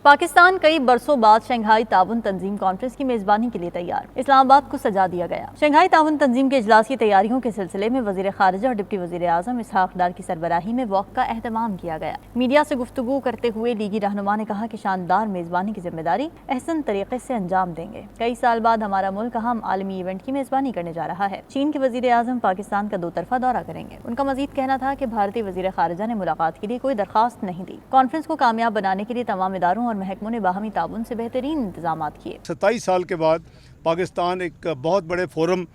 पाकिस्तान कई बरसों बाद शंघाई ताउन तंजीम कॉन्फ्रेंस की मेजबानी के लिए तैयार। इस्लामाबाद को सजा दिया गया। शंघाई ताउन तंजीम के इजलास की तैयारियों के सिलसिले में वजीर खारिजा और डिप्टी वजीर आजम इसहाक डार की सरबराही में वॉक का एहतमाम किया गया। मीडिया से गुफ्तगू करते हुए लीगी रहनुमा ने कहा कि शानदार मेजबानी की जिम्मेदारी अहसन तरीके से अंजाम देंगे। कई साल बाद हमारा मुल्क अहम आलमी इवेंट की मेजबानी करने जा रहा है। चीन के वजीर आजम पाकिस्तान का 2 तरफा दौरा करेंगे। उनका मजीद कहना था कि भारतीय वजीर खारिजा ने मुलाकात के लिए कोई दरखास्त नहीं दी। कॉन्फ्रेंस को कामयाब बनाने के लिए तमाम इदारों और महकमों ने बाहमी ताउन से बेहतरीन इंतजाम किए। 27 साल के बाद पाकिस्तान एक बहुत बड़े फोरम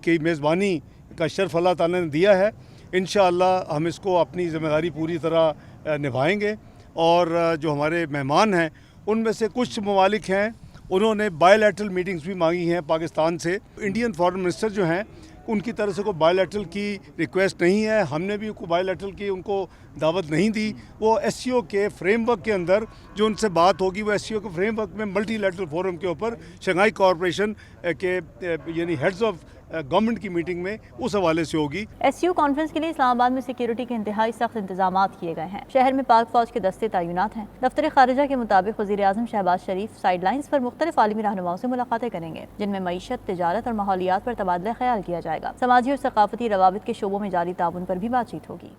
की मेज़बानी का शर्फ अल्लाह ताला ने दिया है। इंशाअल्लाह हम इसको अपनी ज़िम्मेदारी पूरी तरह निभाएंगे। और जो हमारे मेहमान हैं उनमें से कुछ ममालिक हैं, उन्होंने बायलैटरल मीटिंग्स भी मांगी हैं पाकिस्तान से। इंडियन फॉरेन मिनिस्टर जो हैं उनकी तरफ से कोई बायलैटरल की रिक्वेस्ट नहीं है, हमने भी कोई बायलैटरल की उनको दावत नहीं दी। वो एससीओ के फ्रेमवर्क के अंदर जो उनसे बात होगी वो एससीओ के फ्रेमवर्क में मल्टीलैटरल फोरम के ऊपर शंघाई कॉरपोरेशन के यानी हेड्स ऑफ गवर्नमेंट की मीटिंग में उस हवाले से होगी। एससीओ कॉन्फ्रेंस के लिए इस्लामाबाद में सिक्योरिटी के इंतहाई सख्त इंतजाम किए गए हैं। शहर में पाक फौज के दस्ते तैनात हैं। दफ्तर खारिजा के मुताबिक वज़ीर आज़म शहबाज शरीफ साइड लाइन्स पर मुख्तलिफ आलमी रहनुमाओं से मुलाकातें करेंगे, जिनमें मईशत, तिजारत और माहौलियात पर तबादला ख्याल किया जाएगा। समाजी और सकाफती रवाबित के शोबों में जारी ताउन पर भी बातचीत होगी।